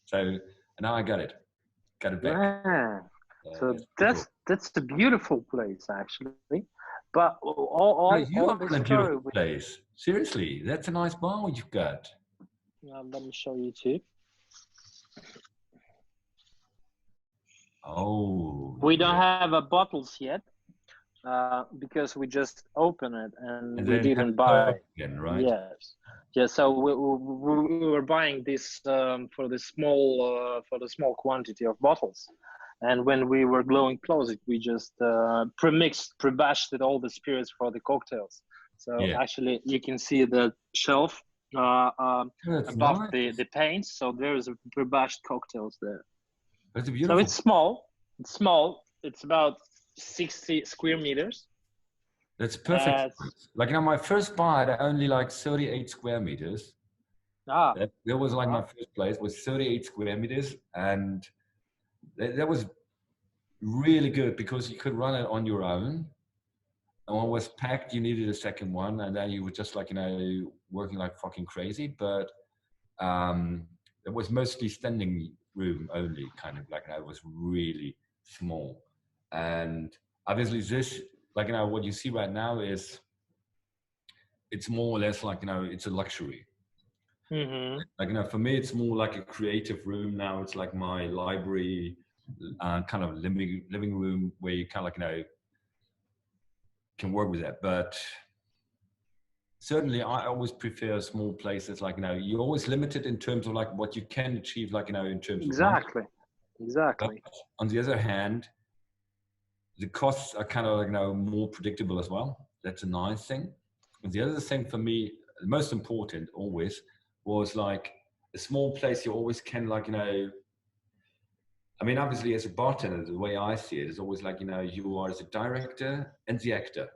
So now I got it. Got it back. Yeah. So That's pretty cool. that's a beautiful place actually. But No, you all are the in a beautiful story with place. Seriously, that's a nice bar you've got. let me show you too. Oh, We don't yeah. have a bottles yet because we just opened it and And we then have didn't to buy. serve again, right? Yes. Yeah, so we were buying this for the small quantity of bottles, and when we were going close, we just pre-bashed it all the spirits for the cocktails. So Yeah. actually, you can see the shelf That's above nice. the paints. So there is a pre-bashed cocktails there. That's a So beautiful. it's small. It's small. It's about 60 square meters. That's perfect. Uh, Like now, my first bar had only like 38 square meters. ah, That was like my wow. first place was 38 square meters, and that was really good because you could run it on your own. And when it was packed, you needed a second one, and then you were just like working like fucking crazy. But it was mostly standing room only, kind of like it was really small. And obviously, this like what you see right now is it's more or less like it's a luxury. Mm-hmm. Like for me, it's more like a creative room now. It's like my library, kind of living room where you kind of like can work with that. But certainly, I always prefer small places. Like you're always limited in terms of like what you can achieve. Like in terms of money. Exactly. But Exactly. on the other hand, the costs are kind of like more predictable as well. That's a nice thing. And the other thing for me, the most important always was like a small place. You always can like I mean, obviously, as a bartender, the way I see it is always like you are as a director and the actor,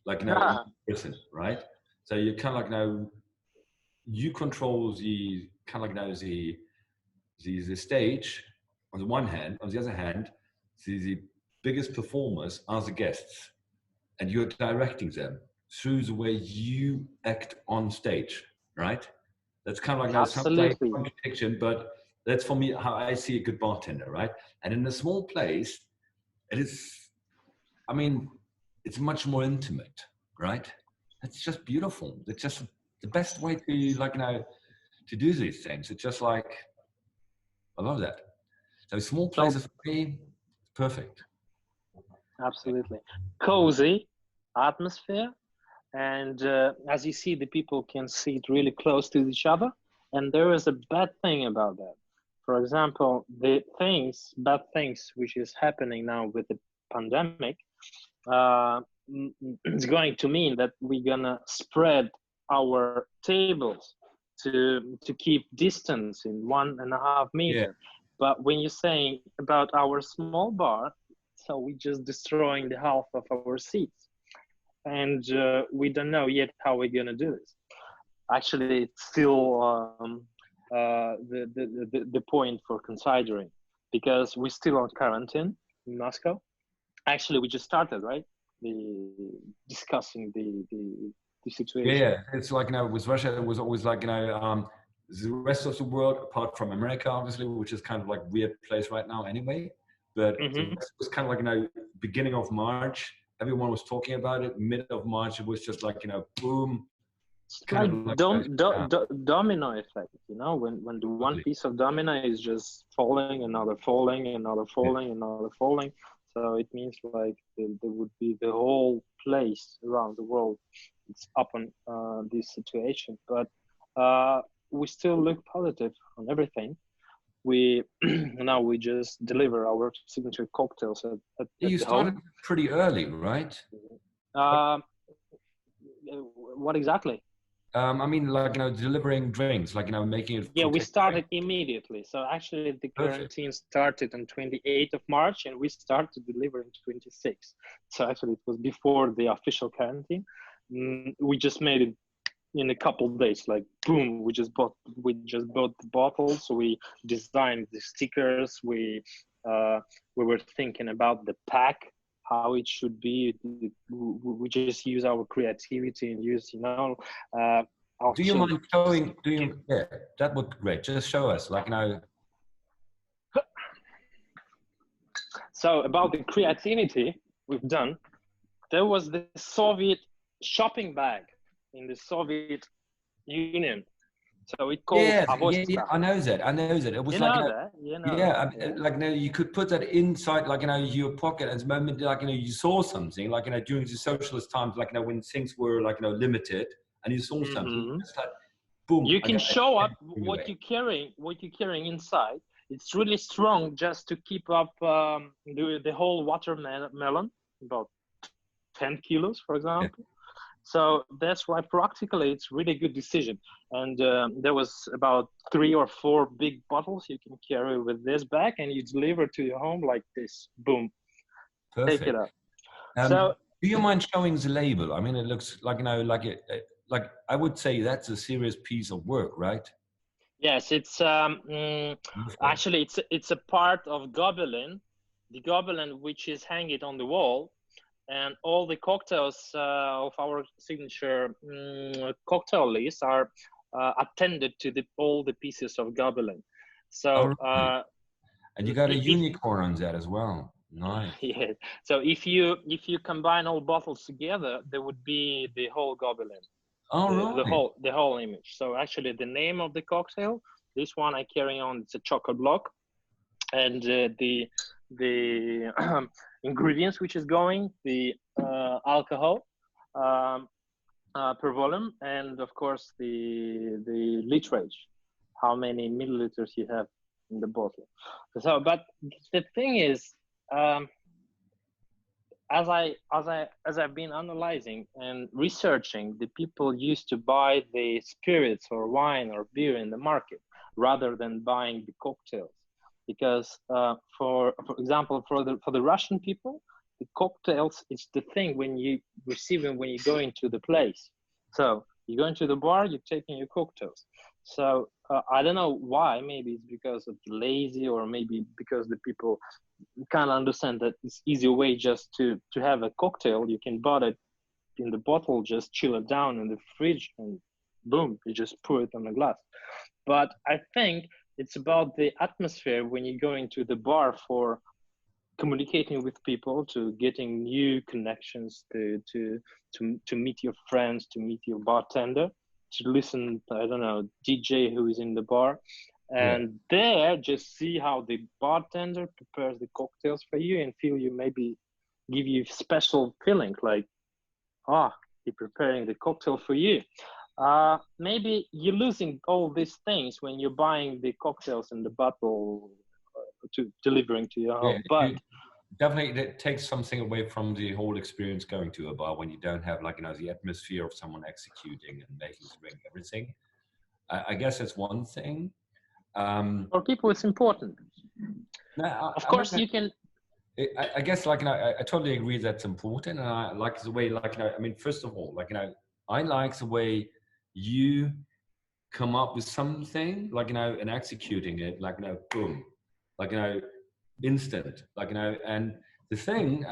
like each Ah, person, right? So you kind of like you control the kind of like the stage on the one hand. On the other hand, the biggest performers are the guests, and you're directing them through the way you act on stage, right? That's kind of like sounds like absolutely. contradiction, but that's for me how I see a good bartender, right? And in a small place, it is. I mean, it's much more intimate, right? It's just beautiful. It's just the best way to to do these things. It's just like I love that. So small So places for me, perfect. absolutely cozy atmosphere, and as you see, the people can sit really close to each other. And there is a bad thing about that. For example, bad things, which is happening now with the pandemic, it's going to mean that we're gonna spread our tables to keep distance in 1.5 meter. Yeah. But when you're saying about our small bar, so we're just destroying the half of our seats, and we don't know yet how we're gonna do this. Actually, it's still the point for considering, because we're still on quarantine in Moscow. Actually, we just started, right? The discussing the Yeah, situation. yeah. It's like with Russia, it was always like the rest of the world, apart from America, obviously, which is kind of like weird place right now, anyway. But the Mm-hmm. rest was kind of like beginning of March, everyone was talking about it. Mid of March, it was just like boom, It's kind like of like domino effect, when the one totally. piece of domino is just falling, another falling, another Yeah. falling, another falling. So it means like there would be the whole place around the world. It's up on this situation, but we still look positive on everything. We now we just deliver our signature cocktails at You the started home. pretty early, right? Uh, what exactly? I mean, like delivering drinks, like making it Yeah, from we takeaway. started immediately. So actually, the Perfect. quarantine started on 28th of March, and we started to deliver on 26th. So actually, it was before the official quarantine. We just made it in a couple of days. Like boom, we just bought the bottles. We designed the stickers. We were thinking about the pack, how it should be. We just use our creativity and use Do you mind showing? Yeah, that would be great. Just show us, like, you know. So about the creativity we've done, there was the Soviet shopping bag in the Soviet Union. So it called Yeah, Avosika. I know that. I know that. It was You like, know you know, that? You know yeah, that? Yeah. like, you know, you could put that inside, like, you know, your pocket. At the moment, like, you know, you saw something, like, you know, during the socialist times, like, you know, when things were, like, you know, limited, and you saw something, just like, boom. You I can got show up anyway. what you're carrying inside. It's really strong just to keep up the whole watermelon, about 10 kilos, for example. Yeah. So that's why practically it's really good decision. And there was about 3 or 4 big bottles you can carry with this bag, and you deliver to your home like this. Boom. Perfect. Take it up. So, do you mind showing the label? I mean, it looks like, you know, like I would say that's a serious piece of work, right? Yes, it's actually it's a part of Gobelin, the Gobelin which is hanging on the wall, and all the cocktails of our signature cocktail list are attended to all the pieces of Gobelin. So right. And you got a unicorn on that as well. Nice. Yeah. So if you combine all bottles together, there would be the whole Gobelin. The whole image. So actually the name of the cocktail, this one I carry on, it's a chocolate block, and the ingredients which is going, the alcohol per volume, and of course the literage, how many milliliters you have in the bottle. So but the thing is, as I've been analyzing and researching, the people used to buy the spirits or wine or beer in the market rather than buying the cocktails, because for example, for the Russian people, the cocktails is the thing when you receive them when you go into the place. So you go into the bar, you're taking your cocktails. So I don't know why. Maybe it's because of lazy, or maybe because the people kind of understand that it's easier way just to have a cocktail. You can buy it in the bottle, just chill it down in the fridge, and boom, you just pour it on a glass. But I think it's about the atmosphere when you go into the bar, for communicating with people, to getting new connections, to meet your friends, to meet your bartender, to listen, I don't know, DJ who is in the bar, and there just see how the bartender prepares the cocktails for you, and feel you maybe give you special feeling like, he's preparing the cocktail for you. Maybe you're losing all these things when you're buying the cocktails in the bottle to delivering to your home. But definitely it takes something away from the whole experience going to a bar when you don't have, like, you know, the atmosphere of someone executing and making the drink, everything. I guess that's one thing. For people, it's important. Of course, you can. I guess, like, you know, I totally agree that's important, and I like the way, like, you know, I mean, first of all, like, you know, I like the way you come up with something, like, you know, and executing it, like, you know, boom, like, you know, instant, like, you know. And the thing,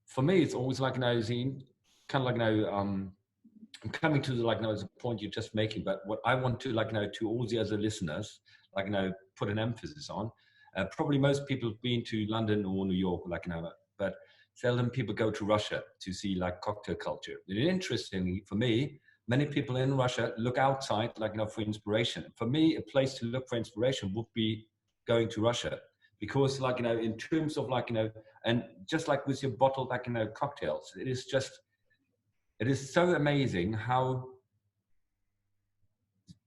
for me, it's always like, you know, kind of like, you know, I'm coming to the, like, you know, the point you're just making, but what I want to, like, you know, to all the other listeners, like, you know, put an emphasis on, probably most people have been to London or New York, like, you know, but seldom people go to Russia to see, like, cocktail culture. And interestingly, for me, many people in Russia look outside, like, you know, for inspiration. For me, a place to look for inspiration would be going to Russia, because, like, you know, in terms of, like, you know, and just like with your bottled, like, you know, cocktails, it is so amazing how,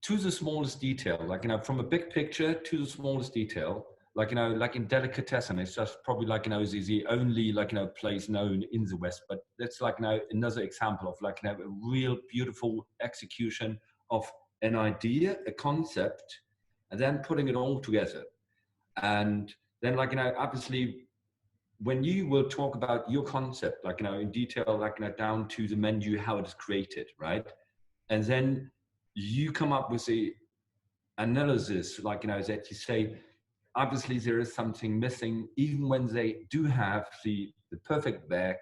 to the smallest detail, like, you know, from a big picture to the smallest detail, like, you know, like in delicatessen, it's just probably, like, you know, is the only, like, you know, place known in the West. But that's, like, you know, another example of, like, you know, a real beautiful execution of an idea, a concept, and then putting it all together. And then, like, you know, obviously, when you will talk about your concept, like, you know, in detail, like, you know, down to the menu, how it is created, right? And then you come up with the analysis, like, you know, that you say, obviously there is something missing, even when they do have the perfect bag,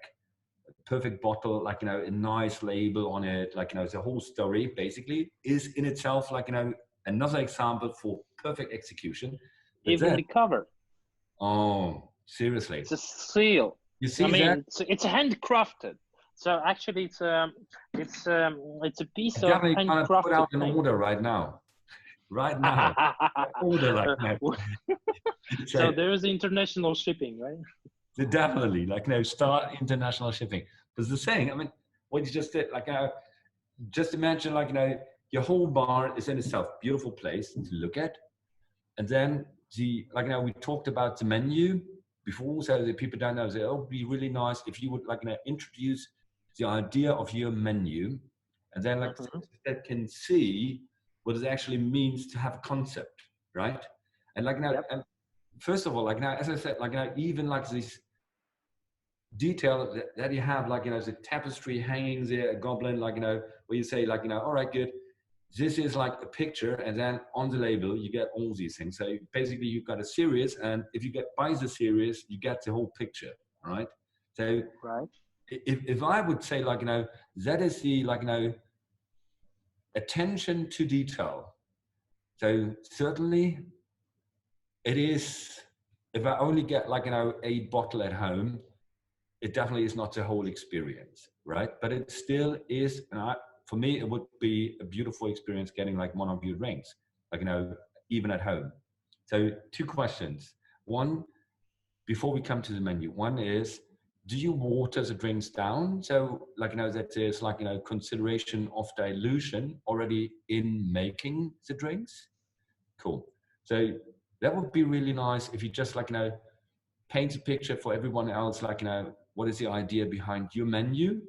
perfect bottle, like, a nice label on it, like, it's a whole story basically, is in itself, like, another example for perfect execution. But Even then, the cover, oh, seriously, it's a seal. you I see that? mean, it's handcrafted. So actually, it's a piece of Definitely kind of put handcrafted out an thing. order right now. Right now. Order like that. So So, there is international shipping, right? definitely, like, start international shipping. Because the saying, I mean, what you just did, like, just imagine, like, your whole bar is in itself beautiful place to look at. And then like, we talked about the menu before, so the people don't know, say, oh, it'd be really nice if you would, like, introduce the idea of your menu, and then, like, Mhm. that can see what it actually means to have a concept, right? And, like, Yep. and first of all, like, as I said, like, even like this detail that you have, like, the tapestry hanging there, a goblin, like, where you say, like, all right, good, this is like a picture, and then on the label you get all these things. So basically you've got a series, and if you buy the series, you get the whole picture, right? So Right. if I would say, like, that is the, like, attention to detail. So certainly it is, if I only get, like, a bottle at home, it definitely is not the whole experience, right? But it still is, and for me, it would be a beautiful experience getting, like, one of your drinks, like, even at home. So 2 questions. One, before we come to the menu, one is, do you water the drinks down? So, like, that there's, like, consideration of dilution already in making the drinks. Cool. So that would be really nice if you just, like, paint a picture for everyone else, like, what is the idea behind your menu,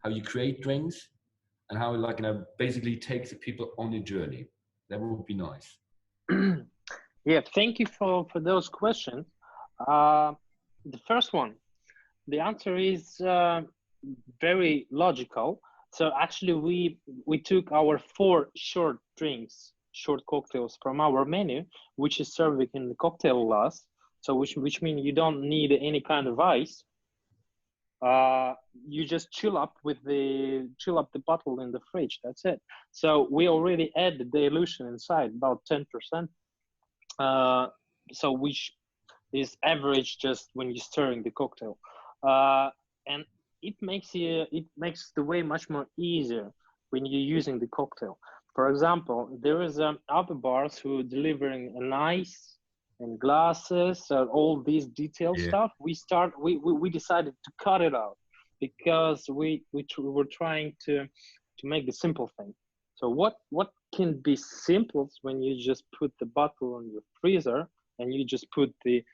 how you create drinks, and how, like, basically take the people on a journey. That would be nice. Yeah, thank you for those questions. Uh, the first one, the answer is very logical. So actually, we took our 4 short drinks, short cocktails from our menu, which is served in the cocktail glass. So which means you don't need any kind of ice. You just chill up the bottle in the fridge. That's it. So we already add the dilution inside, about 10%. So which is average just when you're stirring the cocktail, and it makes the way much more easier when you're using the cocktail. For example, there is other bars who delivering an ice and glasses and all these detailed Yeah. stuff. We decided to cut it out because we were trying to make the simple thing. So what can be simple when you just put the bottle in your freezer and you just put the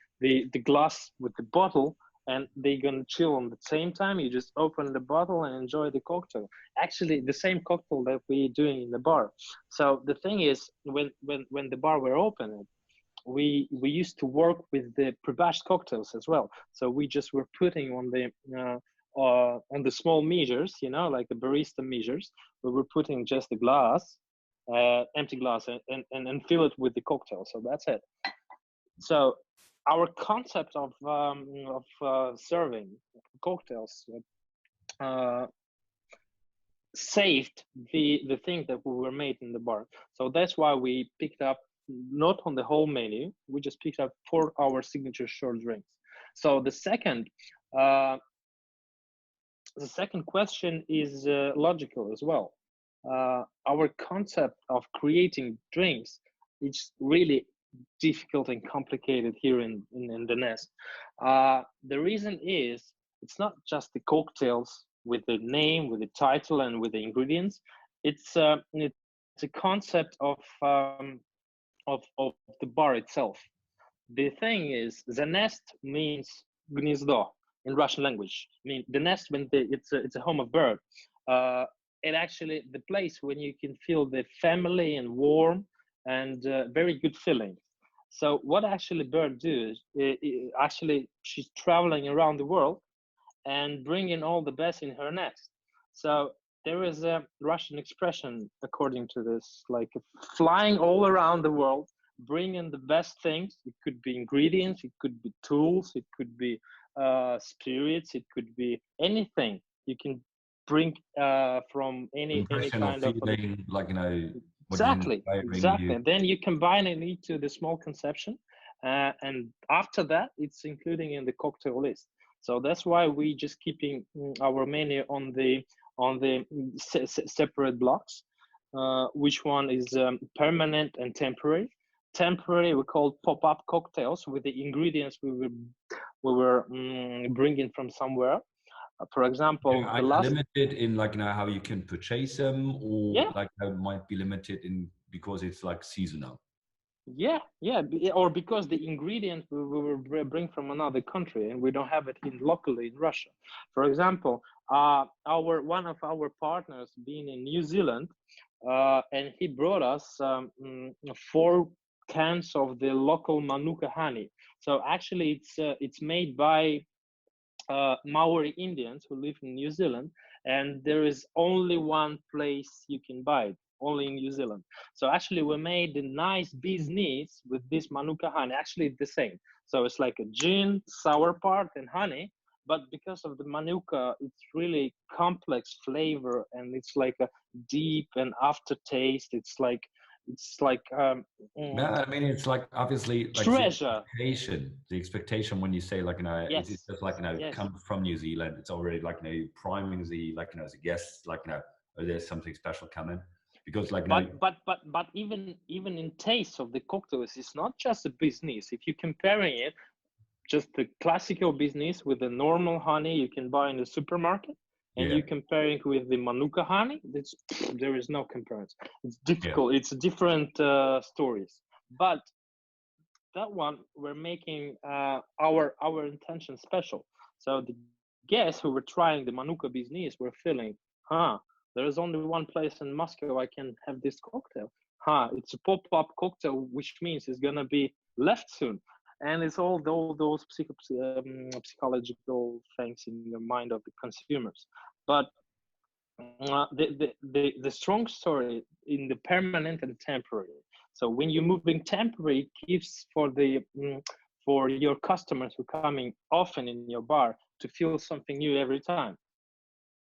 glass with the bottle, and they're gonna chill on the same time. You just open the bottle and enjoy the cocktail. Actually, the same cocktail that we're doing in the bar. So the thing is, when the bar were open, we used to work with the pre-batched cocktails as well. So we just were putting on the small meters, like the barista meters. We were putting just the glass, empty glass, and fill it with the cocktail. So that's it. So our concept of serving cocktails saved the thing that we were made in the bar. So that's why we picked up not on the whole menu. We just picked up 4 our signature short drinks. So uh, the second question is logical as well. Our concept of creating drinks is really difficult and complicated here in the Nest. The reason is it's not just the cocktails with the name, with the title, and with the ingredients. It's a concept of the bar itself. The thing is, the nest means gniezdo in Russian language. I mean, the nest when it's a home of bird. It actually the place when you can feel the family and warm and very good feeling. So what actually bird do is actually she's traveling around the world and bringing all the best in her nest. So there is a Russian expression according to this, like flying all around the world bring in the best things. It could be ingredients, it could be tools, it could be spirits, it could be anything you can bring from any Impression or kind of feeling, like, what is inspiring exactly. you. And then you combine it into the small conception, and after that, it's including in the cocktail list. So that's why we just keeping our menu on the separate blocks. Which one is permanent and temporary? Temporary we call pop-up cocktails with the ingredients we were bringing from somewhere. For example, Yeah, the are last limited in, like, how you can purchase them, or yeah like how it might be limited in because it's like seasonal. or because the ingredient we will bring from another country and we don't have it in locally in Russia. For example, our one of our partners being in New Zealand, and he brought us 4 cans of the local Manuka honey. So actually, it's made by Maori Indians who live in New Zealand, and there is only one place you can buy it, only in New Zealand. So actually, we made a nice business with this Manuka honey. Actually, it's the same. So it's like a gin, sour part, and honey. But because of the Manuka, it's really complex flavor, and it's like a deep and aftertaste. It's like No, I mean, it's like obviously like treasure. the expectation when you say, like, it's Yes, just like, yes. come from New Zealand. It's already like, priming the, like, as a guest, like, oh, there's something special coming, because, like, But even in taste of the cocktails, it's not just a business. If you're comparing it, just the classical business with the normal honey you can buy in the supermarket, and yeah, you comparing with the Manuka honey, there is no comparison. It's yeah, difficult. It's different stories. But that one we're making our intention special. So the guests who were trying the Manuka business were feeling, there is only one place in Moscow I can have this cocktail. It's a pop-up cocktail, which means it's gonna be left soon. And it's all those psychological things in the mind of the consumers. But the strong story in the permanent and temporary. So when you're moving temporary, it gives for your customers who are coming often in your bar to feel something new every time.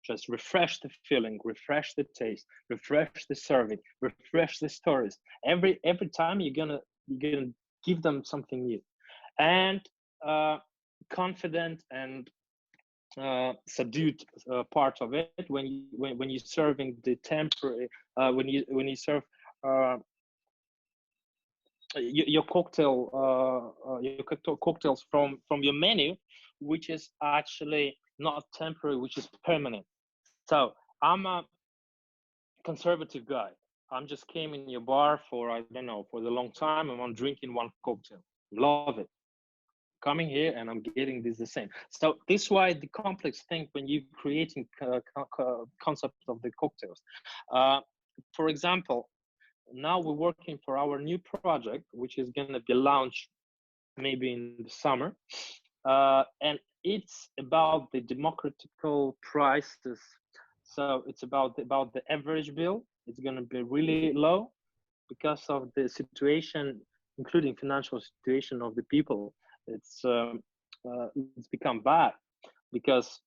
Just refresh the feeling, refresh the taste, refresh the serving, refresh the stories. Every time you're gonna give them something new, and confident and subdued part of it when you're serving the temporary when you serve uh, your cocktails from your menu, which is actually not temporary, which is permanent. So I'm a conservative guy. I'm just came in your bar for, I don't know, for the long time, and I'm drinking one cocktail. Love it. Coming here and I'm getting this the same. So this is why the complex thing when you creating concept of the cocktails. For example, now we're working for our new project, which is going to be launched maybe in the summer, and it's about the democratical prices. So it's about the average bill. It's going to be really low because of the situation, including financial situation of the people. It's become bad because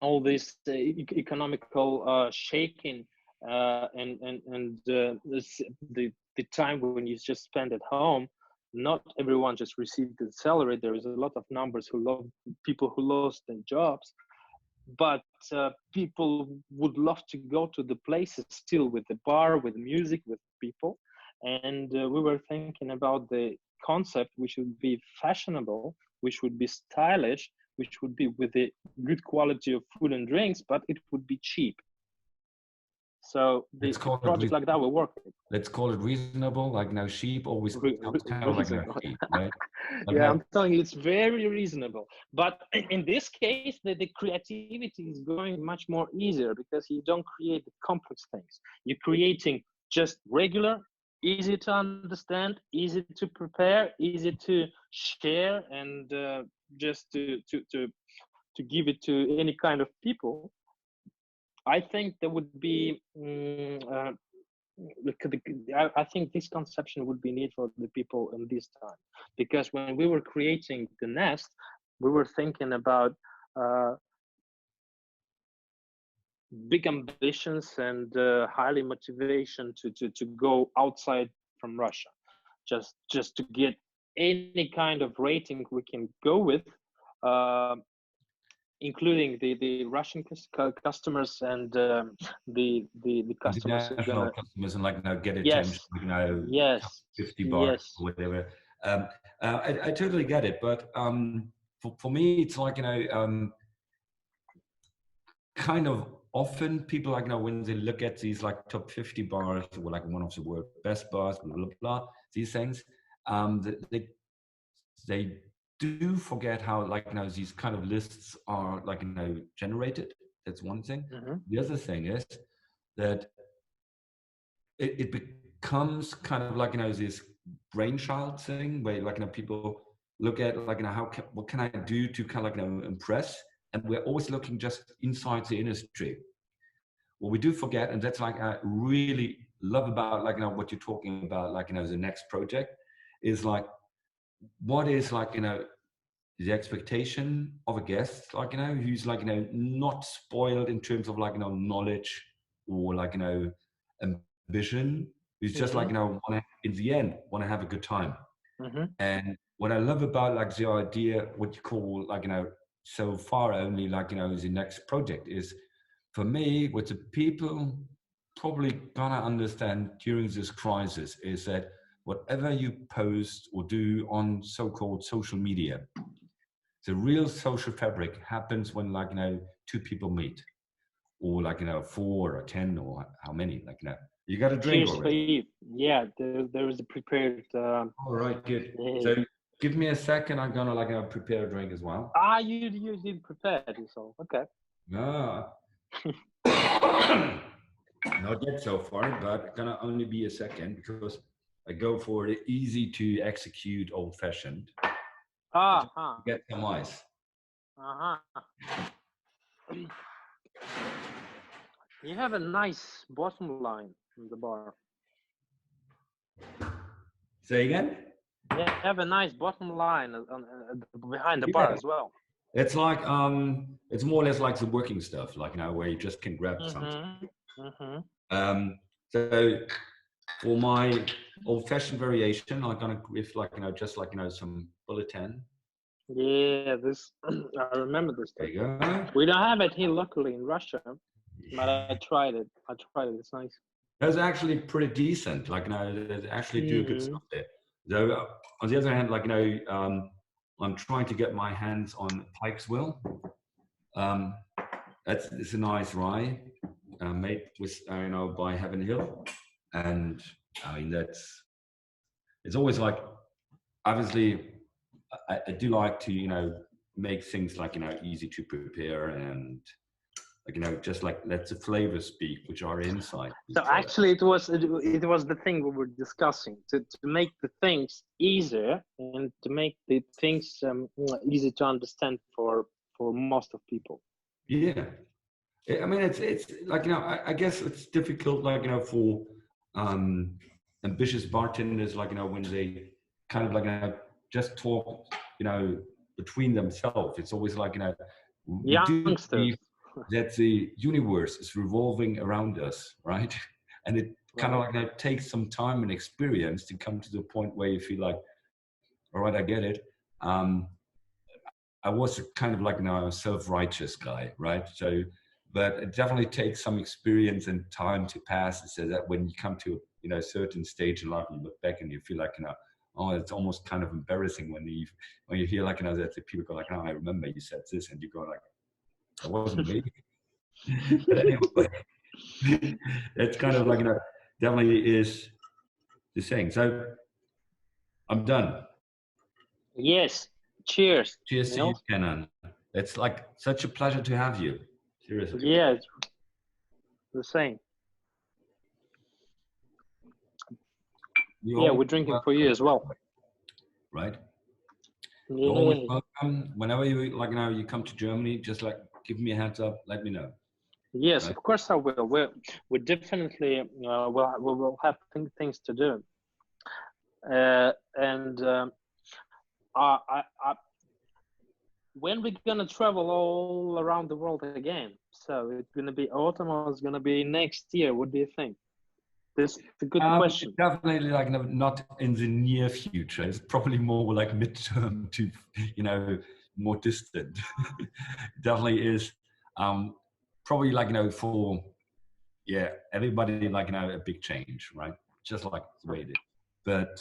all this economical shaking and the time when you just spend at home. Not everyone just received the salary. There is a lot of numbers people who lost their jobs, but people would love to go to the places still with the bar, with music, with people. And we were thinking about the concept which would be fashionable, which would be stylish, which would be with a good quality of food and drinks, but it would be cheap. So the project like that will work. Let's call it reasonable. Like, now sheep always sounds kind of like now sheep, right? Like, Yeah, I'm telling you, it's very reasonable. But in this case, the creativity is going much more easier because you don't create the complex things. You're creating just regular, easy to understand, easy to prepare, easy to share, and just to give it to any kind of people. I think there would be I think this conception would be needed for the people in this time, because when we were creating the nest, we were thinking about big ambitions and highly motivation to go outside from Russia, just to get any kind of rating we can go with, including the Russian customers and the customers who are International gonna, customers and like now get attention, yes, you know, yes, 50 bars yes. or whatever. I totally get it, but for me, it's like, you know, kind of often people like, you know, when they look at these like top 50 bars or like one of the world's best bars, blah, blah, blah, these things, they do forget how, like, you know, these kind of lists are, like, you know, generated. That's one thing. Mm-hmm. The other thing is that it becomes kind of like, you know, this brainchild thing where, like, you know, people look at, like, you know, what can I do to kind of, like, you know, impress? And we're always looking just inside the industry. What we do forget, and that's like I really love about, like, you know, what you're talking about, like, you know, the next project is like, what is, like, you know, the expectation of a guest, like, you know, who's, like, you know, not spoiled in terms of, like, you know, knowledge or, like, you know, ambition, who's just like, you know, in the end want to have a good time. Mm-hmm. And what I love about, like, the idea, what you call, like, you know, so far only, like, you know, the next project is, for me, what the people probably gonna understand during this crisis is that whatever you post or do on so-called social media, the real social fabric happens when, like, you know, two people meet, or, like, you know, 4 or 10 or how many, like, you know, you got a drink Cheers for already. you. Yeah, there is a prepared. All right, good. Yeah. So give me a second. I'm gonna, like, prepare a drink as well. You did prepare yourself. Okay. No, not yet so far, but gonna only be a second because I go for the easy to execute old fashioned. Get some ice. You have a nice bottom line in the bar. Say again? You have a nice bottom line behind the bar as well. It's like it's more or less like the working stuff, like, you know, where you just can grab something. So for my old-fashioned variation, I'm gonna with, like, you know, just like, you know, some bulletin. Yeah, this I remember this. There you go. We don't have it here, luckily, in Russia, but I tried it. It's nice. That's actually pretty decent. Like, you know, they actually do good stuff there. So on the other hand, like, you know, I'm trying to get my hands on Pike's Will. It's a nice rye made with, you know, by Heaven Hill, and I mean, it's always like, obviously, I do like to, you know, make things, like, you know, easy to prepare and, like, you know, just like let the flavors speak, which are inside. So actually, it was the thing we were discussing, to make the things easier and to make the things easy to understand for most of people. Yeah, I mean, it's like, you know, I guess it's difficult, like, you know, for ambitious bartenders, like, you know, when they kind of, like, you know, just talk, you know, between themselves. It's always like, you know, we do believe that the universe is revolving around us, right? And it kind of, like, you know, takes some time and experience to come to the point where you feel like, all right, I get it. I was kind of like, you know, a self-righteous guy, right? So, but it definitely takes some experience and time to pass, so that when you come to, you know, a certain stage in life, you look back and you feel like, you know, oh, it's almost kind of embarrassing when you hear, like, you know, that the people go like, oh, I remember you said this, and you go like, that wasn't me. But anyway, it's kind of like, you know, definitely is the saying. So I'm done. Yes. Cheers. Cheers to you, Kenan. It's like such a pleasure to have you. Seriously. Yeah, it's the same. Yeah, we're drinking for you as well. Right? Yeah. You're always welcome. Whenever you, like, you know, you come to Germany, just like give me a heads up, let me know. Yes, right? of course I will. We definitely we'll have things to do. And I when we're gonna travel all around the world again? So it's gonna be autumn or it's gonna be next year? What do you think? This is a good question. Definitely like not in the near future. It's probably more like midterm to, more distant. Definitely is probably like, for, everybody like, a big change, right? Just like the way it is. But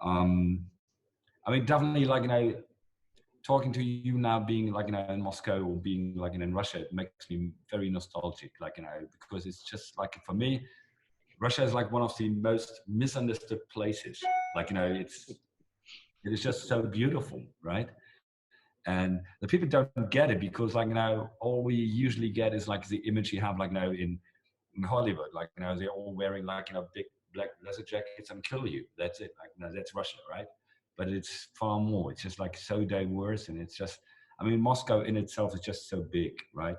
I mean, definitely like, talking to you now being like, in Moscow or being like in Russia, it makes me very nostalgic, like, because it's just like, for me, Russia is like one of the most misunderstood places. Like, it is just so beautiful, right? And the people don't get it because, like, all we usually get is like the image you have, like, in Hollywood, like, they're all wearing like, big black leather jackets and kill you. That's it. Like, that's Russia, right? But it's far more. It's just like so diverse, and it's just, I mean, Moscow in itself is just so big, right?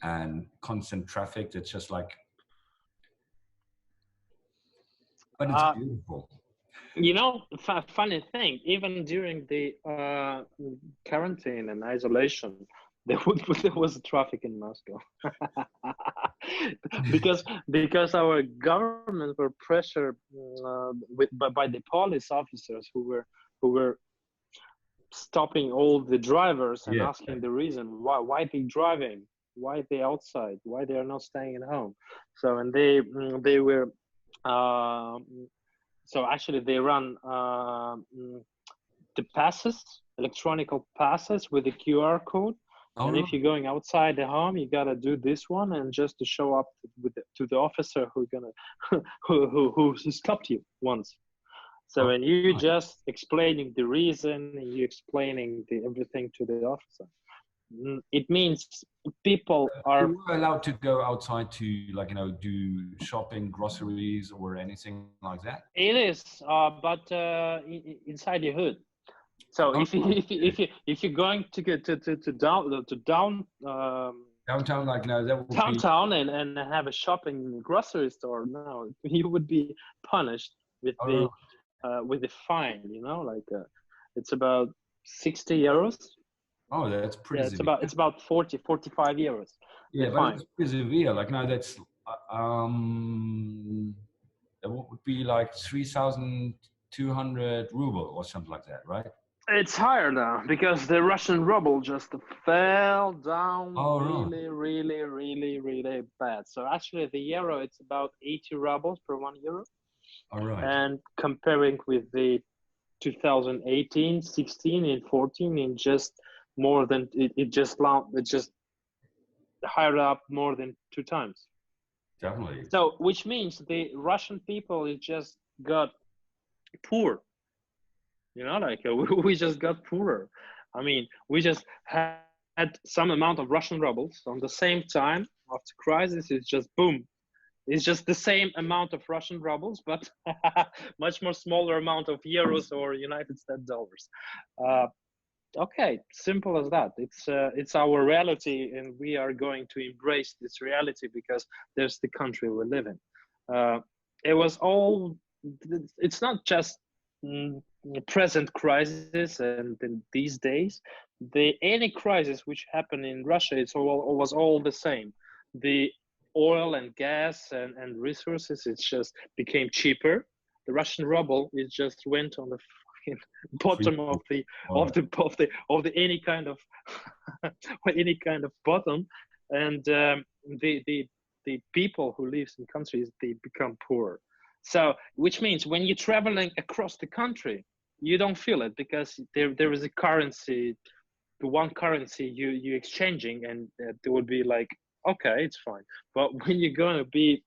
And constant traffic. It's just like, but it's Uh, beautiful. Funny thing, even during the quarantine and isolation, there was traffic in Moscow because our government were pressured by the police officers who were stopping all the drivers and Yeah. asking the reason why they driving, why they outside, why they are not staying at home. So and they were. um so actually, they run the passes, electronic passes with the QR code. All And right. if you're going outside the home, you gotta do this one, and just to show up to the officer who gonna who stopped you once. So, and you Right. just explaining the reason, you explaining everything to the officer. It means people are. You were allowed to go outside to, like, do shopping, groceries, or anything like that. It is, but inside your hood. So Oh, if you're going to get to down downtown, like, that would be. downtown and have a shopping grocery store, no, you would be punished Oh, with the fine. Like it's about 60 euros. oh, that's pretty Yeah, severe. it's about 45 euros. The Yeah, but fine. it's pretty severe. Like, no, that's that would be like 3,200 ruble or something like that, right? It's higher now because the Russian ruble just fell down Oh, right. really, really, really, really bad. So actually, the euro, it's about 80 rubles per 1 euro. All right. And comparing with the 2018, 16, and 14, in just more than it just higher up more than 2 times. Definitely. So which means the Russian people is just got poor. Like we just got poorer. I mean, we just had some amount of Russian rubles on the same time after crisis. It's just boom. It's just the same amount of Russian rubles, but much more smaller amount of euros or United States dollars. Okay, simple as that. It's our reality, and we are going to embrace this reality because there's the country we live in. It was all. It's not just present crisis, and in these days, any crisis which happened in Russia, was all the same. The oil and gas and resources, it just became cheaper. The Russian ruble, it just went on the Free. bottom of the any kind of any kind of bottom, and the people who lives in countries, they become poor. So which means when you're traveling across the country, you don't feel it because there is a currency, the one currency you exchanging, and it would be like, okay, it's fine. But when you're going to be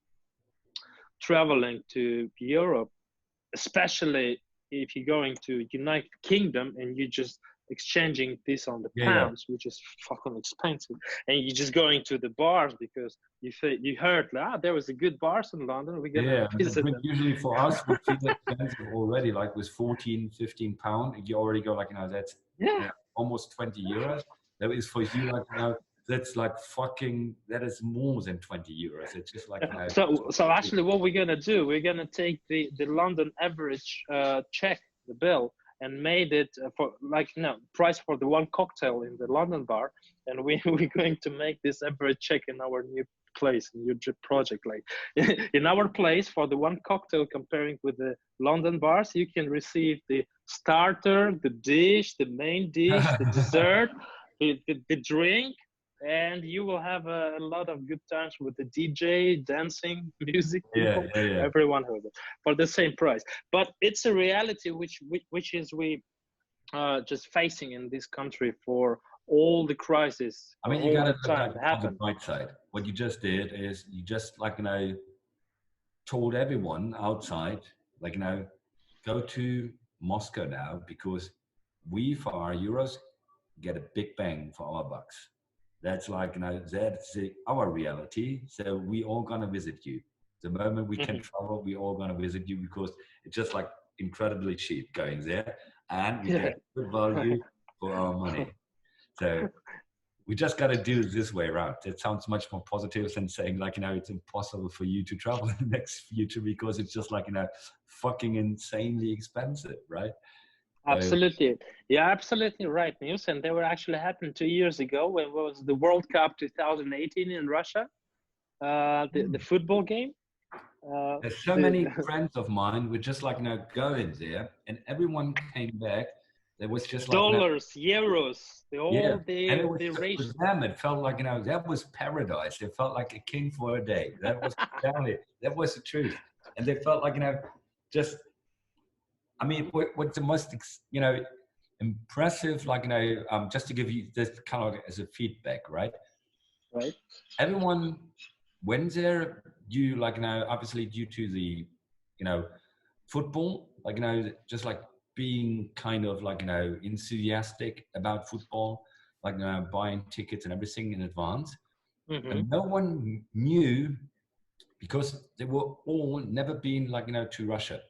traveling to Europe, especially if you're going to United Kingdom and you're just exchanging this on the Yeah. pounds, which is fucking expensive, and you're just going to the bars because you heard there was a good bars in London, we're gonna visit them. Usually for us would feel expensive already, like with 14, 15 pound, you already go like, that's Yeah. almost 20 euros. That is for you, like, that's like fucking, that is more than 20 euros. It's just like, you know. So actually what we're gonna do, we're gonna take the London average, check the bill, and made it for like, price for the one cocktail in the London bar, and we're going to make this average check in our new place, new project. Like in our place, for the one cocktail, comparing with the London bars, you can receive the starter, the dish, the main dish, the dessert, the drink, and you will have a lot of good times with the DJ, dancing, music people, everyone who for the same price. But it's a reality which is we just facing in this country for all the crisis. I mean, you got to look at it on the bright side. What you just did is you just, like, you know, told everyone outside, like, you know, go to Moscow now, because we, for our euros, get a big bang for our bucks. That's like, you know, that's our reality. So we all gonna visit you. The moment we can travel, we all gonna visit you, because it's just like incredibly cheap going there, and we get good value for our money. So we just got to do it this way around. It sounds much more positive than saying, like, you know, it's impossible for you to travel in the next future, because it's just like, you know, fucking insanely expensive, right? Absolutely. Yeah, absolutely right, Nils. And they were actually happened 2 years ago when it was the World Cup 2018 in Russia, the football game. There's so many friends of mine were just like, you know, going there, and everyone came back. There was just like dollars, euros, and it was for them. It felt like, you know, that was paradise. It felt like a king for a day. That was that was the truth, and they felt like, you know, just. I mean, what's the most, you know, impressive, like, you know, just to give you this kind of as a feedback, right? Right. Everyone, when they're, you, like, you know, obviously due to the, you know, football, like, you know, just like being kind of like, you know, enthusiastic about football, like, you know, buying tickets and everything in advance. And no one knew, because they were all never been, like, you know, to Russia.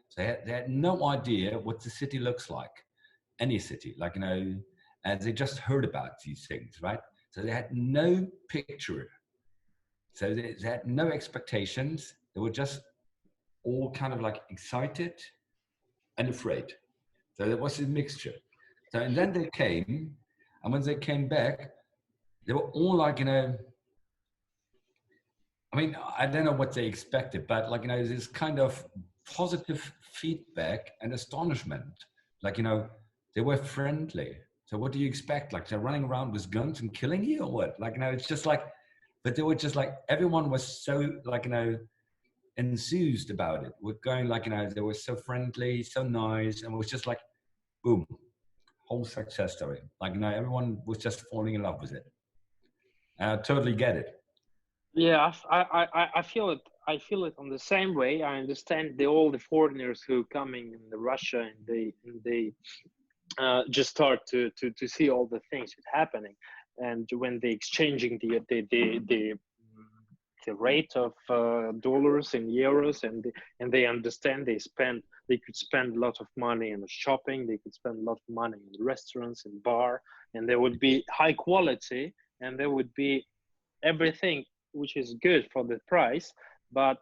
So they had no idea what the city looks like, any city, like, you know, and they just heard about these things, right? So they had no picture. So they had no expectations. They were just all kind of like excited and afraid. So there was a mixture. So, and then they came, and when they came back, they were all like, you know, I mean, I don't know what they expected, but, like, you know, this kind of positive feedback and astonishment. Like, you know, they were friendly. So what do you expect? Like, they're running around with guns and killing you, or what? Like, you know, it's just like, but they were just like, everyone was so, like, you know, enthused about it. We're going, like, you know, they were so friendly, so nice, and it was just like, boom, whole success story. Like, you know, everyone was just falling in love with it. And I totally get it. Yeah, I feel it. I feel it on the same way. I understand all the foreigners who coming in Russia, and they just start to see all the things happening, and when they exchanging the rate of dollars and euros, and they understand they could spend a lot of money in shopping, they could spend a lot of money in restaurants and bar, and there would be high quality, and there would be everything which is good for the price. But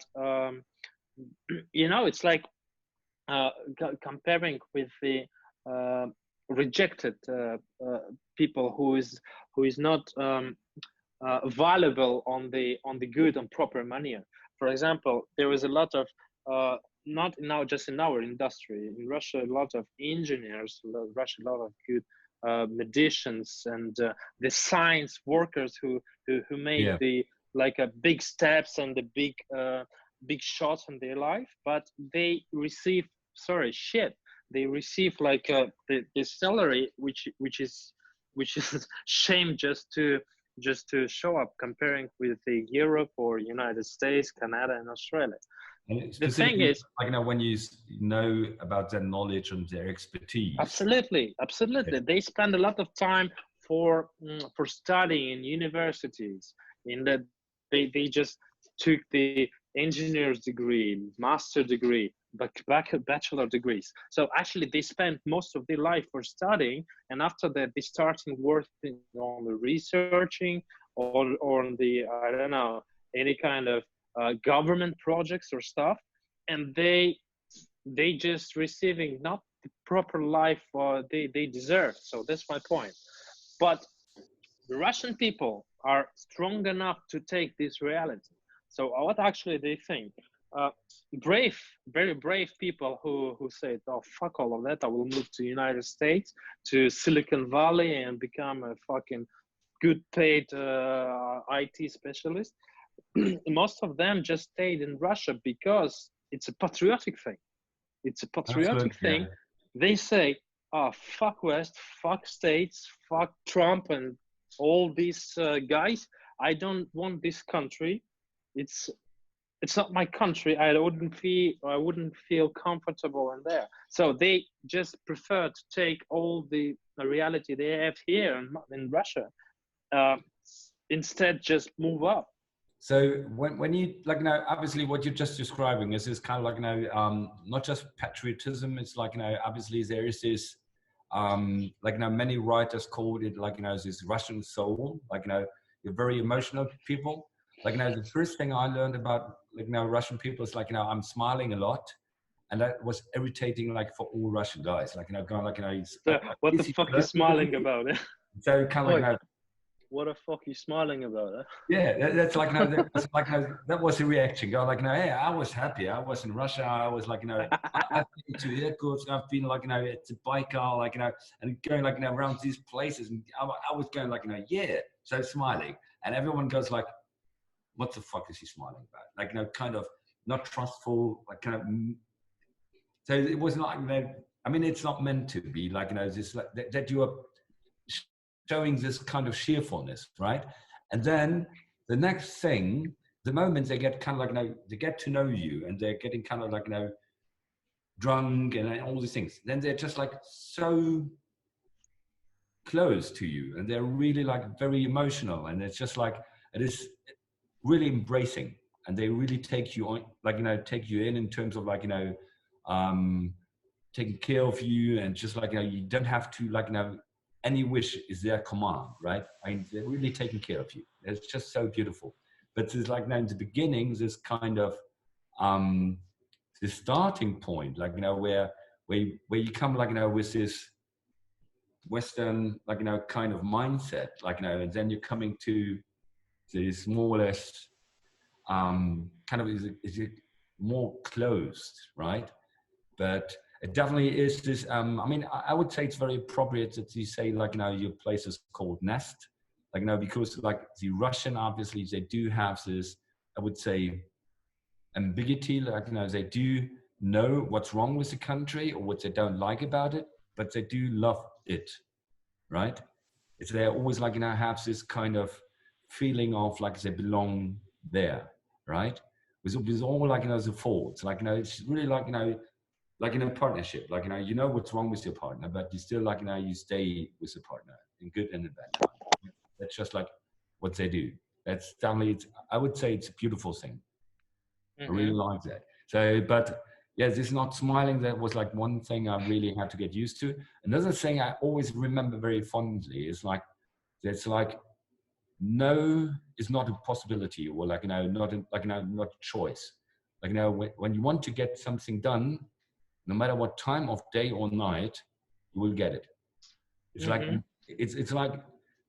you know, it's like comparing with the rejected people who is not valuable on the good and proper manner. For example, there is a lot of not now just in our industry in Russia, a lot of engineers, Russia, a lot of good medicians and the science workers who made the like a big steps and the big shots in their life, but they receive shit. They receive like the salary which is shame just to show up, comparing with the Europe or United States, Canada, and Australia. And the thing is, like, you know, when you know about their knowledge and their expertise. Absolutely. Yeah. They spend a lot of time for studying in universities. In that they just took the engineer's degree, master degree, bachelor degrees. So actually they spent most of their life for studying, and after that they started working on the researching or on the, I don't know, any kind of government projects or stuff, and they just receiving not the proper life they deserve. So that's my point. But the Russian people are strong enough to take this reality. So what actually they think? Brave, very brave people who said, "Oh, fuck all of that! I will move to United States, to Silicon Valley, and become a fucking good paid IT specialist." Most of them just stayed in Russia because it's a patriotic thing. It's a patriotic Absolutely, yeah. thing. They say, "Oh, fuck West, fuck states, fuck Trump and all these guys. I don't want this country. It's not my country. I wouldn't feel comfortable in there." So they just prefer to take all the reality they have here in Russia, uh, instead just move up. So when you like, you know, obviously what you're just describing is this kind of like, you know, not just patriotism. It's like, you know, obviously there is this, like, you know, many writers called it like, you know, this Russian soul. Like, you know, you're very emotional people. Like, you know, the first thing I learned about, like, you know, Russian people is like, you know, I'm smiling a lot, and that was irritating, like, for all Russian guys. Like, you know, going like, you know, he's So like, what the is he fuck you flirting with smiling me? about? So kind of like, Oh, you know, what the fuck you smiling about? yeah, that's like, no, that was like, no, that was the reaction. Go like, no, hey, I was happy. I was in Russia. I was like, you know, I've been to airports. I've been like, you know, to Baikal, like, you know, and going like, you know, around these places. And I was going like, you know, yeah, so smiling. And everyone goes like, what the fuck is he smiling about? Like, you know, kind of not trustful, like kind of. So it was not, you know, I mean, it's not meant to be like, you know, this like, that you are showing this kind of cheerfulness, right? And then the next thing, the moment they get kind of like, you know, they get to know you and they're getting kind of like, you know, drunk and all these things, then they're just like so close to you and they're really like very emotional. And it's just like, it is really embracing, and they really take you on, like, you know, take you in terms of like, you know, taking care of you, and just like, you know, you don't have to like, you know, any wish is their command, right? I mean, they're really taking care of you. It's just so beautiful. But there's like now in the beginning, this kind of the starting point, like, you know, where you come like, you know, with this Western, like, you know, kind of mindset, like, you know, and then you're coming to this more or less kind of is it more closed, right? But it definitely is this. I mean, I would say it's very appropriate that you say, like, you know, your place is called Nest, like, you know, because like the Russian, obviously, they do have this, I would say, ambiguity, like, you know, they do know what's wrong with the country or what they don't like about it, but they do love it, right? It's they're always like, you know, have this kind of feeling of like they belong there, right? With all like, you know, the faults, like, you know, it's really like in a partnership, like, you know what's wrong with your partner, but you still like, you know, you stay with the partner in good and in bad times. That's just like what they do. That's definitely, I would say it's a beautiful thing. I really like that. So, but yeah, this not smiling, that was like one thing I really had to get used to. Another thing I always remember very fondly is like, it's like, no is not a possibility, or like, you know, not a, like, you know, not a choice. Like, you know, when you want to get something done, no matter what time of day or night, you will get it. It's like, it's like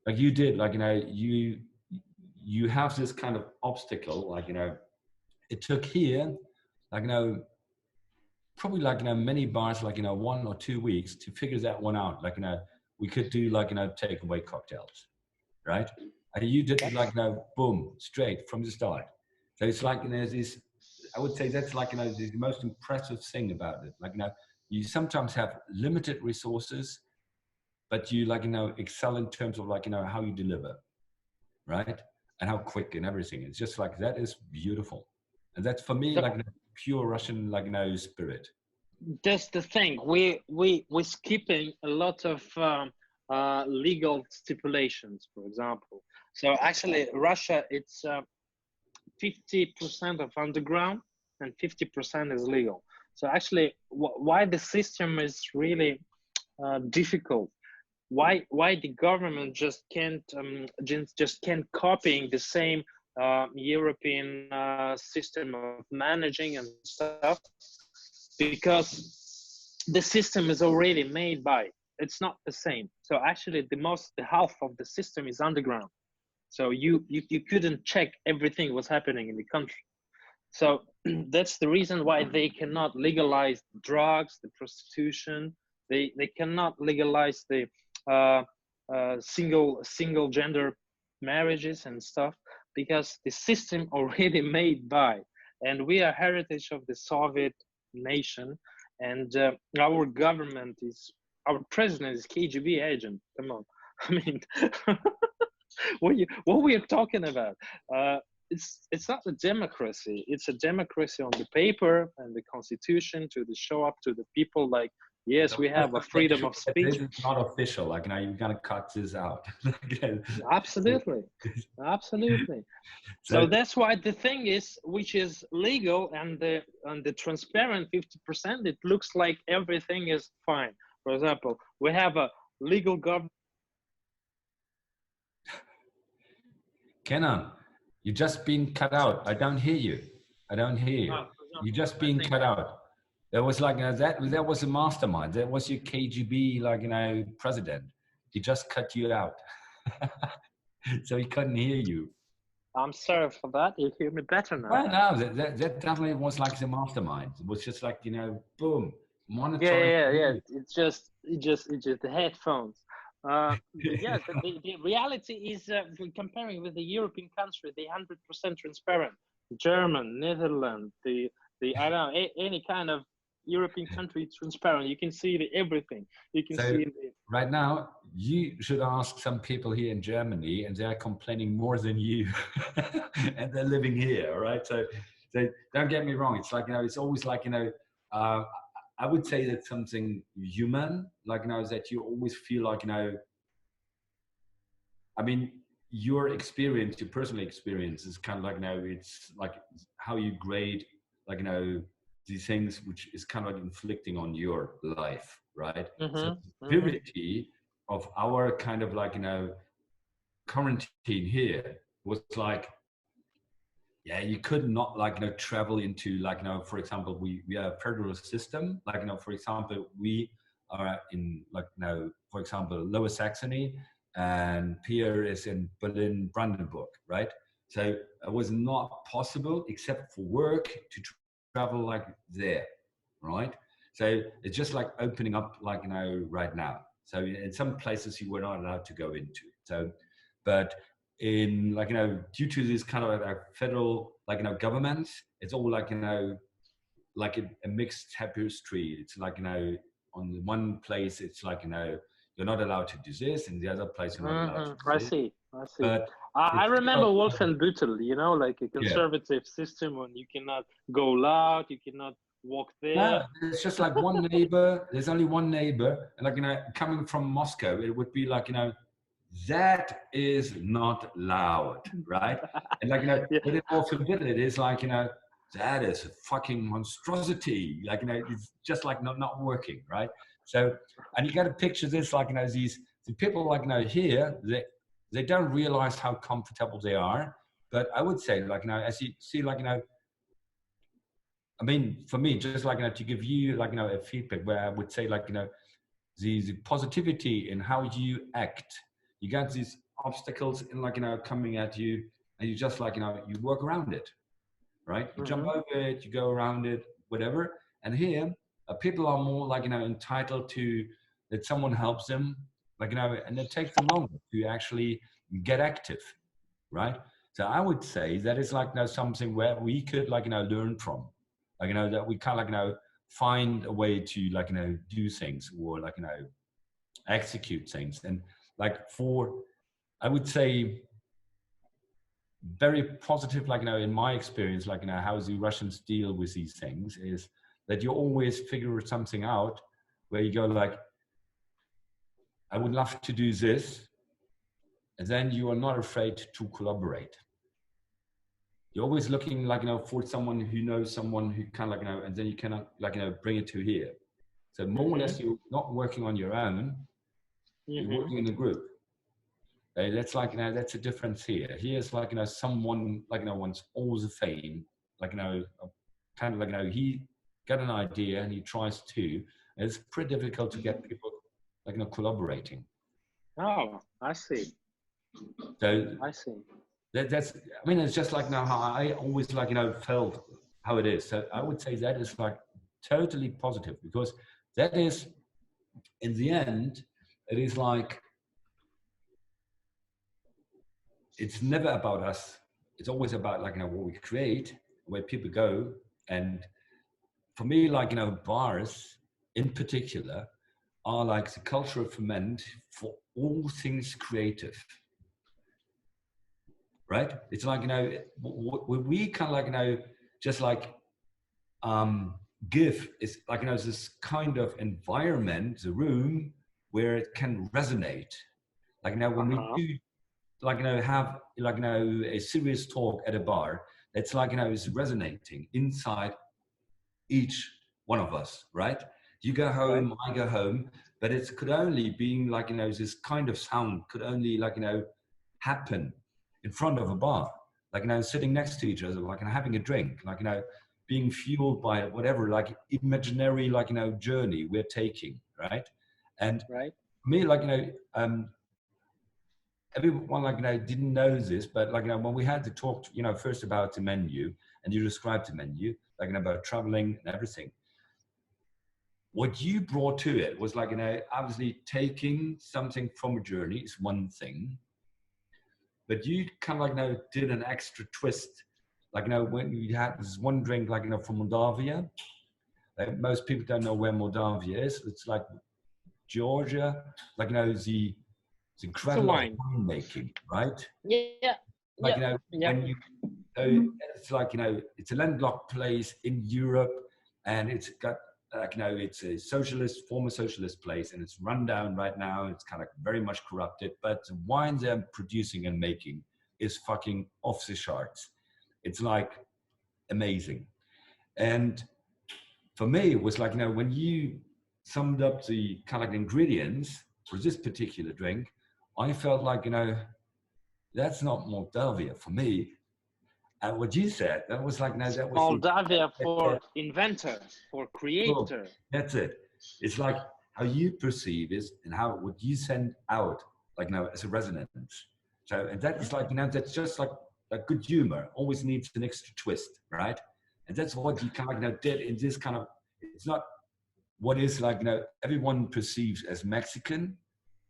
you did, like, you know, you have this kind of obstacle, like, you know, it took here, like, you know, probably like, you know, many bars, like, you know, 1 or 2 weeks to figure that one out. Like, you know, we could do like, you know, takeaway cocktails, right? And you did it like, you know, boom, straight from the start. So it's like, you know, this, I would say that's like, you know, the most impressive thing about it. Like, you know, you sometimes have limited resources, but you like, you know, excel in terms of like, you know, how you deliver, right? And how quick and everything. It's just like, that is beautiful. And that's for me, So like, pure Russian, like, you know, spirit. that's the thing. We're skipping a lot of legal stipulations, for example. So actually, Russia, it's 50% of underground and 50% is legal. So actually, why the system is really difficult? Why the government just can't copying the same European system of managing and stuff? Because the system is already made by, it's not the same. So actually the half of the system is underground. So you couldn't check everything what's happening in the country. So that's the reason why they cannot legalize drugs, the prostitution. They cannot legalize the single gender marriages and stuff, because the system already made by, and we are heritage of the Soviet nation, and our government is, our president is KGB agent. Come on, I mean, what we are talking about? It's not a democracy. It's a democracy on the paper and the constitution to show up to the people like, yes, we have a freedom of speech. This is not official. Like now, you've got to cut this out. Absolutely, absolutely. So that's why the thing is, which is legal and the transparent 50%, it looks like everything is fine. For example, we have a legal government. Kenan, you're just being cut out. I don't hear you. I don't hear you. You're just being cut out. There was like that was a mastermind. That was your KGB, like, you know, president. He just cut you out. So he couldn't hear you. I'm sorry for that. You hear me better now. Well, no, that definitely was like the mastermind. It was just like, you know, boom, monitoring. Yeah. It's just the headphones. Yeah, the reality is comparing with the European country, the 100% transparent. German, Netherlands, the I don't know, any kind of European country transparent. You can see everything. You can see right now. You should ask some people here in Germany, and they are complaining more than you, and they're living here, right? So don't get me wrong. It's like, you know, it's always like, you know, I would say that something human, like, you know, is that you always feel like, you know, I mean, your experience, your personal experience is kind of like, you know, it's like how you grade, like, you know, these things, which is kind of like inflicting on your life, right? So the severity of our kind of like, you know, quarantine here was like, yeah, you could not, like, you know, travel into, like, you know, for example, we are a federal system, like, you know, for example, we are in, like, you know, for example, Lower Saxony, and Pierre is in Berlin, Brandenburg, right? So it was not possible except for work to travel like there, right? So it's just like opening up, like, you know, right now. So in some places you were not allowed to go into. So, but in, like, you know, due to this kind of like federal, like, you know, governments, it's all like, you know, like a mixed tapestry. It's like, you know, on the one place it's like, you know, you're not allowed to do this, and the other place you're not allowed to do this. I see. But I remember Wolfenbüttel, you know, like a conservative system when you cannot go loud, you cannot walk there. No, it's just like one neighbor. There's only one neighbor, and, like, you know, coming from Moscow, it would be like, you know, that is not loud, right? And, like, you know, but it also did it is like, you know, that is a fucking monstrosity. Like, you know, it's just like not working, right? So, and you got to picture this, like, you know, these people, like, you know, here, they don't realize how comfortable they are. But I would say, like, you know, as you see, like, you know, I mean, for me, just like, you know, to give you, like, you know, a feedback where I would say, like, you know, the positivity in how you act. You got these obstacles in, like, you know, coming at you, and you just, like, you know, you work around it, right? You jump over it, you go around it, whatever. And here, people are more, like, you know, entitled to that someone helps them, like, you know, and it takes them longer to actually get active, right? So I would say that is, like, you know, something where we could, like, you know, learn from, like, you know, that we kind of, like, you know, find a way to, like, you know, do things, or, like, you know, execute things. And, like, I would say very positive, like, you know, in my experience, like, you know, how the Russians deal with these things is that you always figure something out where you go like, I would love to do this. And then you are not afraid to collaborate. You're always looking like, for someone who knows someone who can like, and then you cannot like, bring it to here. So more or less you're not working on your own, you're working in a group. That's like, that's a difference here. Here's like, someone like, wants all the fame, like, kind of like, he got an idea and he tries to, and it's pretty difficult to get people like, collaborating. Oh, I see. So I see. that's, I mean, it's just like now how I always like, felt how it is. So I would say that is like totally positive, because that is, in the end, it is like, it's never about us. It's always about like, what we create, where people go. And for me, like, bars in particular are like the cultural ferment for all things creative. Right? It's like, we kind of like, just like give is like, this kind of environment, the room where it can resonate. Like, when we do like, have like, a serious talk at a bar, it's like, it's resonating inside each one of us, right? You go home, right. I go home, but it could only be like, this kind of sound could only like, happen in front of a bar, like, sitting next to each other, like, having a drink, like, being fueled by whatever, like, imaginary, like, journey we're taking, right? And for me, like, everyone, like, didn't know this, but like, when we had to talk, first about the menu, and you described the menu, like, about traveling and everything, what you brought to it was like, obviously taking something from a journey is one thing, but you kind of like, did an extra twist. Like, when you had this one drink, like, from Moldavia, like, most people don't know where Moldavia is. It's like Georgia, like, the incredible wine making, right? Yeah. Like, when you, it's like, it's a landlocked place in Europe, and it's got, like, it's a former socialist place, and it's run down right now. It's kind of very much corrupted, but the wine they're producing and making is fucking off the charts. It's like amazing. And for me, it was like, when you summed up the kind of like ingredients for this particular drink, I felt like, that's not Moldavia for me. And what you said, that was like, that was Moldavia for inventor, for creator. That's it. It's like how you perceive is, and how what you send out, like, as a resonance. So, and that is like, that's just like good humor always needs an extra twist, right? And that's what you kind of like, did in this kind of, it's not what is like, everyone perceives as Mexican.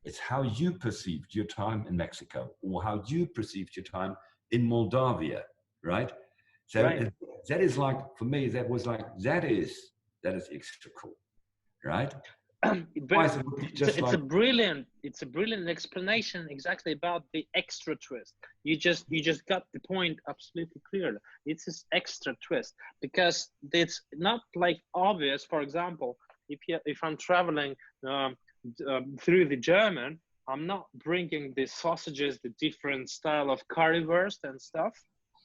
It's how you perceived your time in Mexico, or how you perceived your time in Moldavia, right? So that is like, for me, that was like, that is extra cool, right? But it's a brilliant explanation exactly about the extra twist. You just got the point absolutely clear. It's this extra twist, because it's not like obvious. For example, if I'm traveling through the German, I'm not bringing the sausages, the different style of currywurst and stuff.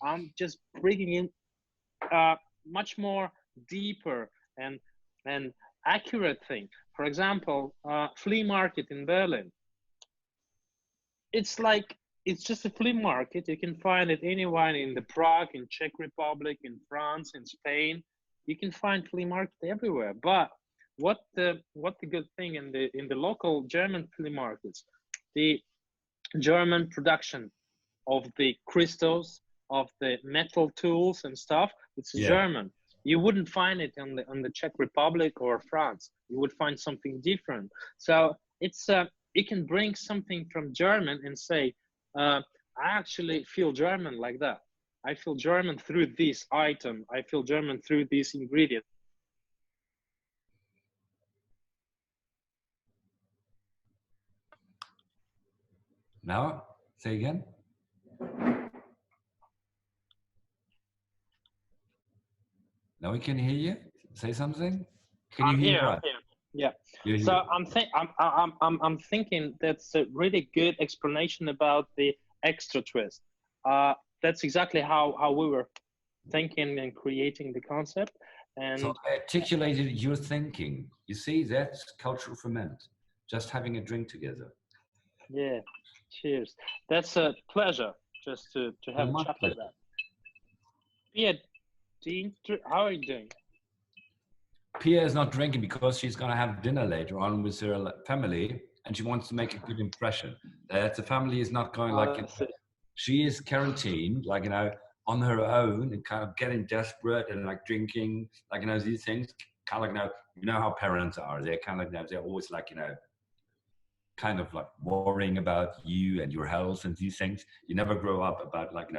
I'm just bringing in much more deeper and accurate thing. For example, flea market in Berlin. It's like, it's just a flea market. You can find it anywhere in the Prague, in Czech Republic, in France, in Spain. You can find flea market everywhere. But what the good thing in the local German flea markets, the German production of the crystals, of the metal tools and stuff, it's German. You wouldn't find it on the Czech Republic or France. You would find something different. So it's you can bring something from German and say, I actually feel German like that. I feel German through this item. I feel German through this ingredient. Now, say again. Now we can hear you. Say something. Can you hear us? Yeah. So I'm thinking that's a really good explanation about the extra twist. that's exactly how we were thinking and creating the concept. And so I articulated your thinking. You see, that's cultural ferment. Just having a drink together. yeah, cheers. That's a pleasure just to have a My chat like pleasure. that. Yeah, how are you doing? Pia is not drinking because she's going to have dinner later on with her family, and she wants to make a good impression. The family is not going like, she is quarantined, like, on her own and kind of getting desperate and like drinking, like, these things, kind of like, how parents are. They're kind of like, they're always like, kind of like worrying about you and your health and these things. You never grow up about like,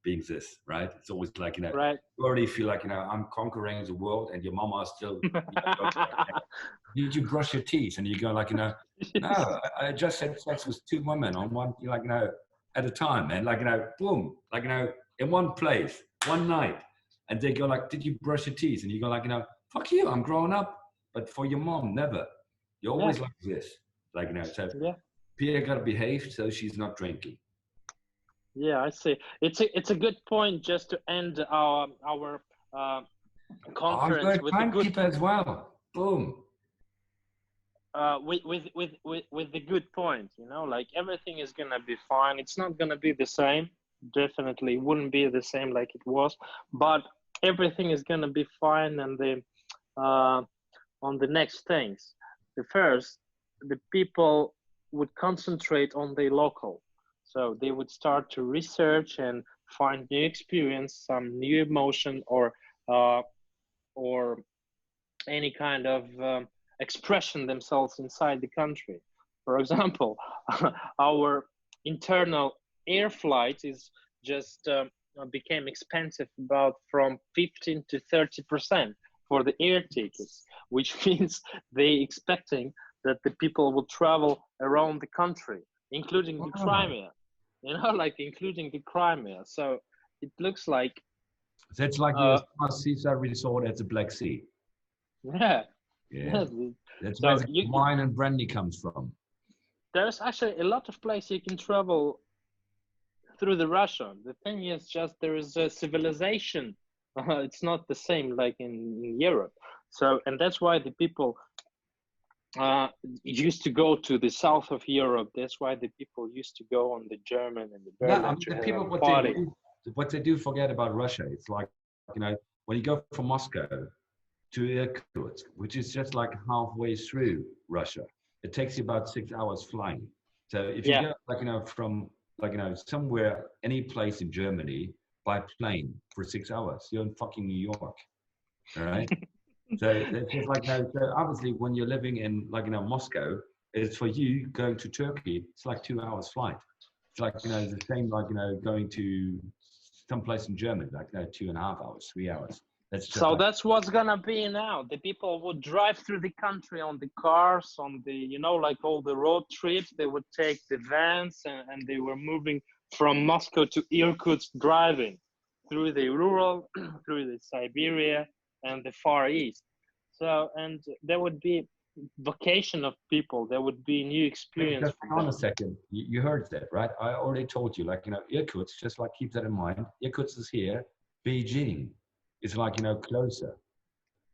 being this, right? It's always like, Right. you already feel like, I'm conquering the world, and your mama is still, did you brush your teeth? And you go like, no, I just had sex with 2 women on one, like, at a time. And like, boom, like, in one place, one night. And they go like, did you brush your teeth? And you go like, fuck you, I'm growing up. But for your mom, never. You're always like this. Like, so Pia got to behave so she's not drinking. Yeah, I see. It's a good point just to end our conference with the good as well. Boom. With the good point, like everything is gonna be fine. It's not gonna be the same. Definitely wouldn't be the same like it was, but everything is gonna be fine. And on the next things, the people would concentrate on the local. So they would start to research and find new experience, some new emotion, or any kind of expression themselves inside the country. For example, our internal air flight is just became expensive about from 15 to 30% for the air tickets, which means they expecting that the people will travel around the country, including the Crimea, like including the Crimea. So it looks like that's like your seaside resort at the Black Sea. Yeah. That's where the wine and brandy comes from. There's actually a lot of places you can travel through the Russia. The thing is just there is a civilization. It's not the same like in Europe. So, and that's why the people used to go to the south of Europe. That's why the people used to go on the German and the Berlin. The people, what they do forget about Russia, it's like, when you go from Moscow to Irkutsk, which is just like halfway through Russia, it takes you about 6 hours flying. So if you go like, from like, somewhere, any place in Germany by plane for 6 hours, you're in fucking New York. All right. So it's just like, so obviously when you're living in like, Moscow, it's for you going to Turkey, it's like 2 hours flight. It's like, the same like, going to someplace in Germany, like 2.5 hours, 3 hours. So like, that's what's gonna be now. The people would drive through the country on the cars, on the, like all the road trips. They would take the vans and they were moving from Moscow to Irkutsk, driving through the rural, through the Siberia and the Far East. So, and there would be vacation of people. There would be new experience. Just hang on a second. You heard that, right? I already told you, like, Irkutsk, just like keep that in mind. Irkutsk is here. Beijing is like, closer.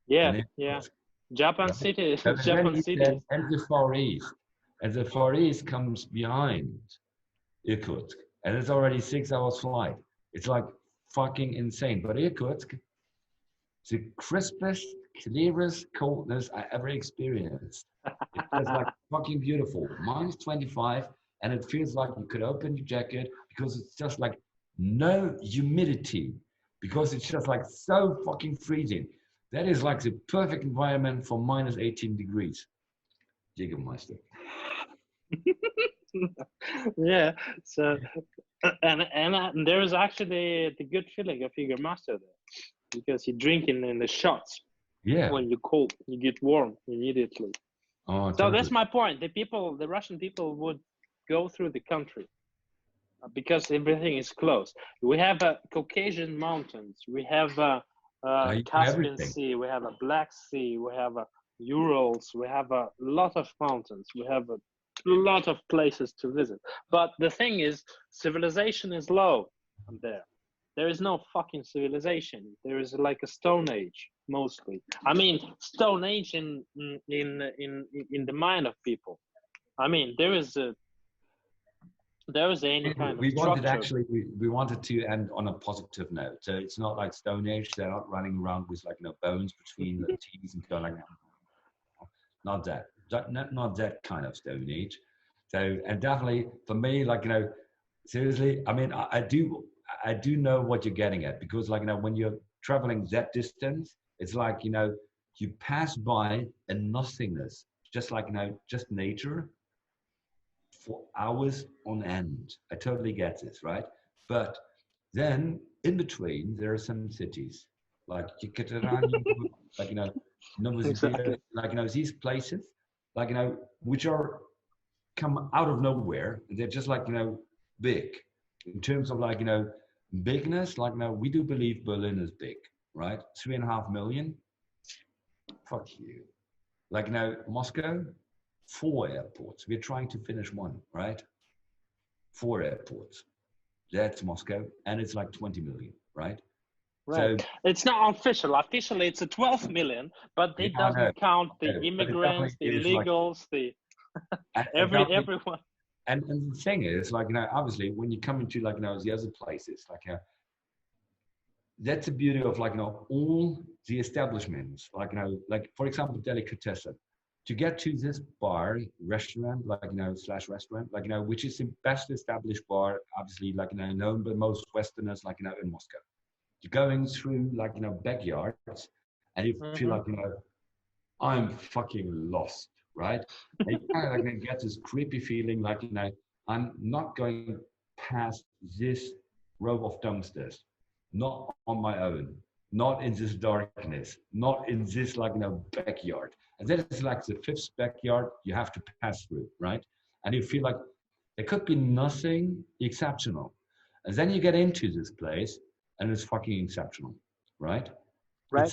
Yeah. Japan City. Japan City. And the Far East. And the Far East comes behind Irkutsk. And it's already 6 hours flight. It's like fucking insane. But Irkutsk, the crispest, clearest coldness I ever experienced. It's like fucking beautiful. Minus 25, and it feels like you could open your jacket because it's just like no humidity, because it's just like so fucking freezing. That is like the perfect environment for minus 18 degrees. Jägermeister. Yeah. So, and there is actually the good feeling of Jägermeister there, because you drink in the shots. Yeah. When you're cold, you get warm immediately. Oh, so that's my point. The Russian people would go through the country because everything is close. We have Caucasian mountains. We have Caspian Sea. We have a Black Sea. We have Urals. We have a lot of mountains. We have a lot of places to visit. But the thing is, civilization is low. I'm there. There is no fucking civilization. There is like a Stone Age mostly. I mean, Stone Age in the mind of people. I mean, there is any kind of We wanted structure. actually, we wanted to end on a positive note. So it's not like Stone Age. They're not running around with like bones between the teeth and going like not that, not that kind of Stone Age. So, and definitely for me, like seriously, I mean, I do know what you're getting at, because like when you're traveling that distance, it's like you pass by a nothingness, just like just nature for hours on end. I totally get this, right? But then in between there are some cities like Yekaterina, like Novosibirsk, Exactly. like these places, like which are come out of nowhere. They're just like big in terms of like bigness. Like we do believe Berlin is big, right? 3.5 million. Fuck you. Like Moscow, 4 airports. We're trying to finish one, right? 4 airports. That's Moscow, and it's like 20 million, right? Right. So it's not official. Officially, it's a 12 million, but yeah, it I know, doesn't count the but it definitely immigrants, the is like illegals, the definitely. everyone. And the thing is, like obviously, when you come into like the other places, like that's the beauty of like all the establishments, like like for example, delicatessen. To get to this bar, restaurant, like slash restaurant, like which is the best established bar, obviously, like known by most Westerners, like in Moscow. You're going through like backyards, and you feel like I'm fucking lost, right? And you kind of like get this creepy feeling, like I'm not going past this row of dumpsters, not on my own, not in this darkness, not in this like backyard. And that is like the 5th backyard you have to pass through, right? And you feel like there could be nothing exceptional. And then you get into this place, and it's fucking exceptional, right? Right.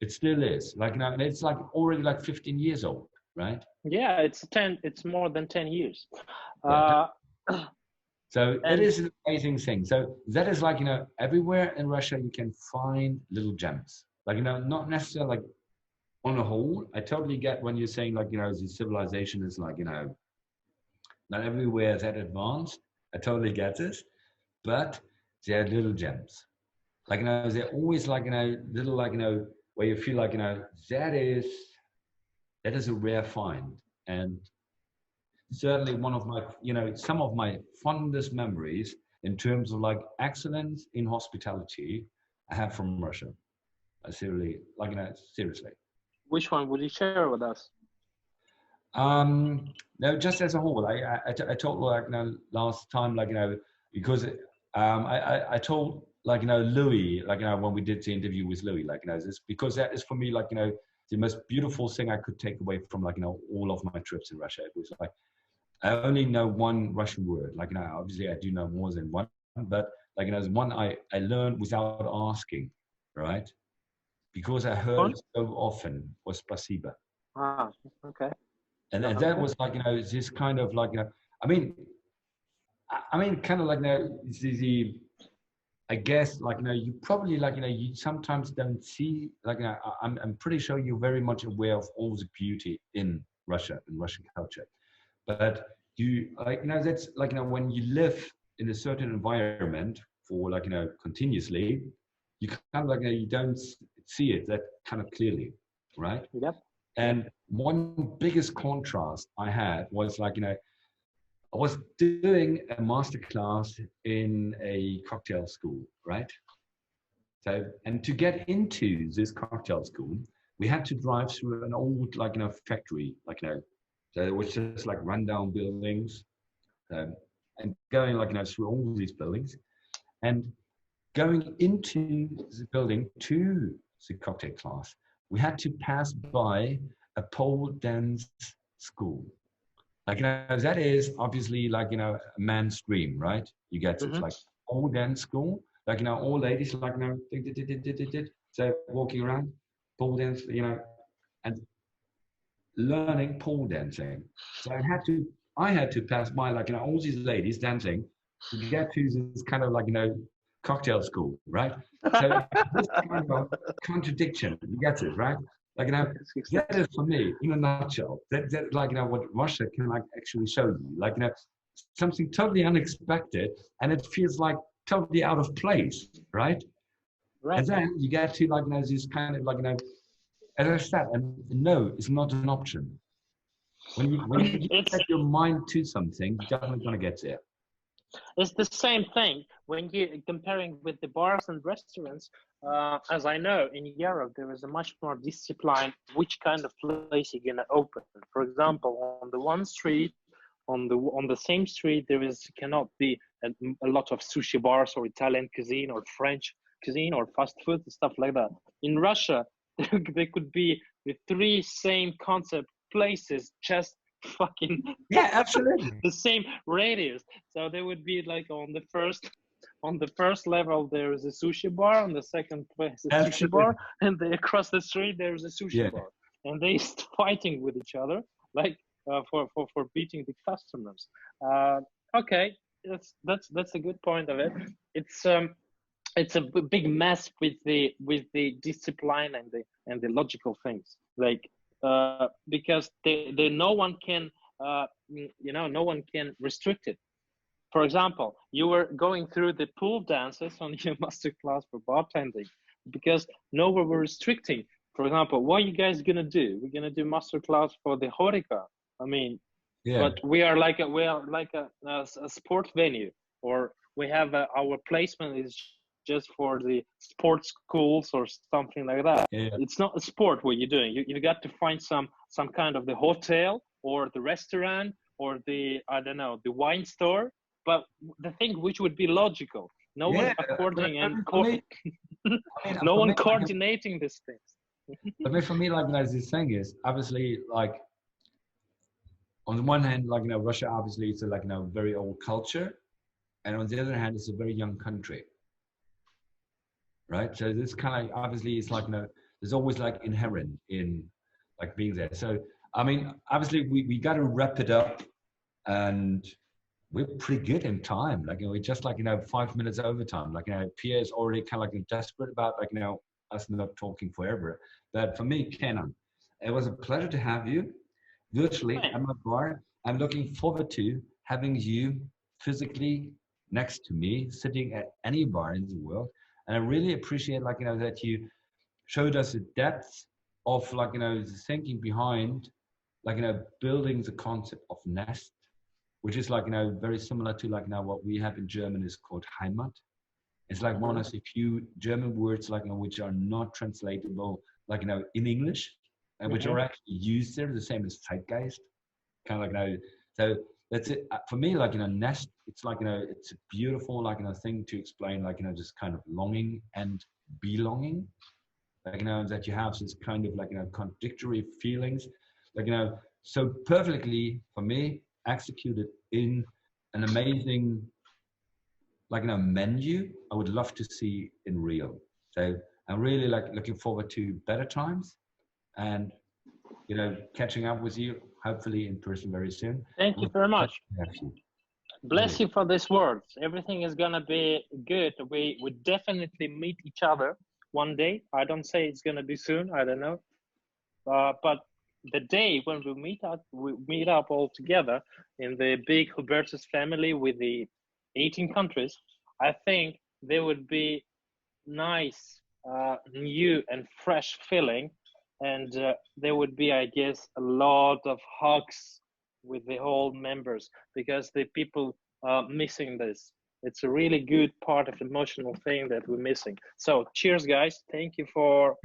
It still is. Like and it's like already like 15 years old, right? Yeah, it's more than 10 years. Yeah. Uh, So it and is an amazing thing. So that is like everywhere in Russia you can find little gems. Like not necessarily like on a whole. I totally get when you're saying like the civilization is like not everywhere that advanced. I totally get this, but they're little gems. Like they're always like little like where you feel like that is a rare find. And certainly one of my some of my fondest memories in terms of like excellence in hospitality I have from Russia. I seriously like seriously. which one would you share with us? No, just as a whole. I told like last time like because I told like Louis like when we did the interview with Louis like this, because that is for me like the most beautiful thing I could take away from like all of my trips in Russia. It was like I only know one Russian word. Like obviously I do know more than one, but like there's one I learned without asking, right? Because I heard One? it so often was spasiba. Ah, okay. And that Okay. was like this kind of like I mean kind of like the I guess like you probably like you sometimes don't see like I'm pretty sure you're very much aware of all the beauty in Russia and Russian culture, but you like that's like when you live in a certain environment for like continuously, you kind of like you don't see it that kind of clearly, right? Yep. And one biggest contrast I had was like I was doing a master class in a cocktail school, right? So, and to get into this cocktail school, we had to drive through an old, like, factory, like, so it was just like rundown buildings, and going, like, through all these buildings, and going into the building to the cocktail class, we had to pass by a pole dance school. Like, that is obviously like, a man's dream, right? You get it, like pole dance school, like, all ladies, like, so walking around, pole dance, and learning pole dancing. So I had to pass by, like, all these ladies dancing you get to this kind of like, cocktail school, right? So this kind of contradiction, you get it, right? Like, that is for me, in a nutshell, that like, what Russia can like actually show you, like, something totally unexpected, and it feels like totally out of place, right? Right. And then you get to like, this kind of like, as I said, and no is not an option. When you It's set your mind to something, you're definitely gonna get there. it's the same thing when you comparing with the bars and restaurants. As I know, in Europe there is a much more discipline which kind of place you're gonna open. For example, on the one street, on the same street, there is cannot be a lot of sushi bars or Italian cuisine or French cuisine or fast food and stuff like that. In Russia, there could be the three same concept places just fucking Yeah, absolutely. the same radius. So there would be like on the first level there is a sushi bar, on the second place a sushi Absolutely. bar, and across the street there is a sushi Yeah. bar, and they fighting with each other like for beating the customers. Okay, that's a good point of it. It's a big mess with the discipline and the logical things, like because they no one can no one can restrict it. For example, you were going through the pool dances on your master class for bartending because no one were restricting. For example, what are you guys gonna do? We're gonna do master class for the horeca. I mean, Yeah. but we are like a sport venue, or we have our placement is just for the sports schools or something like that. Yeah. It's not a sport what you're doing. You got to find some kind of the hotel or the restaurant or the, I don't know, the wine store. But the thing which would be logical, no one according and no one coordinating these things. But for me, like, this thing is obviously like, on the one hand, like, Russia obviously it's a, like, very old culture, and on the other hand, it's a very young country, right? So this kind of obviously is like, there's always like inherent in like being there. So I mean, obviously we got to wrap it up, and we're pretty good in time. Like, we're just like, 5 minutes overtime. Like, Pierre is already kind of like desperate about like, us not talking forever. But for me, Kenan, it was a pleasure to have you virtually at my bar. I'm looking forward to having you physically next to me, sitting at any bar in the world. And I really appreciate, like, that you showed us the depth of, like, the thinking behind, like, building the concept of nest, which is like, very similar to like what we have in German is called Heimat. It's like one of the few German words like, which are not translatable, like, in English, and which are actually used there, the same as Zeitgeist. Kind of like, so that's it. For me, like, nest, it's like, it's a beautiful, like, thing to explain, like, just kind of longing and belonging. Like, that you have this kind of like, contradictory feelings, like, so perfectly for me executed in an amazing, like, menu I would love to see in real. So I'm really like looking forward to better times, and catching up with you hopefully in person very soon. Thank you very much. You. Bless you for these words. Everything is gonna be good. We would definitely meet each other one day. I don't say it's gonna be soon. I don't know, but the day when we meet up all together in the big Hubertus family with the 18 countries. I think there would be nice, new and fresh feeling, and there would be, I guess, a lot of hugs with the whole members because the people missing this. It's a really good part of emotional thing that we're missing. So cheers, guys. Thank you for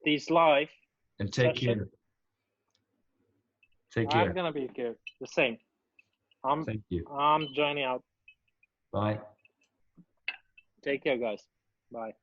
this live and take session. care. Take care. I'm gonna be good. The same. Thank you. I'm joining out. Bye. Take care, guys. Bye.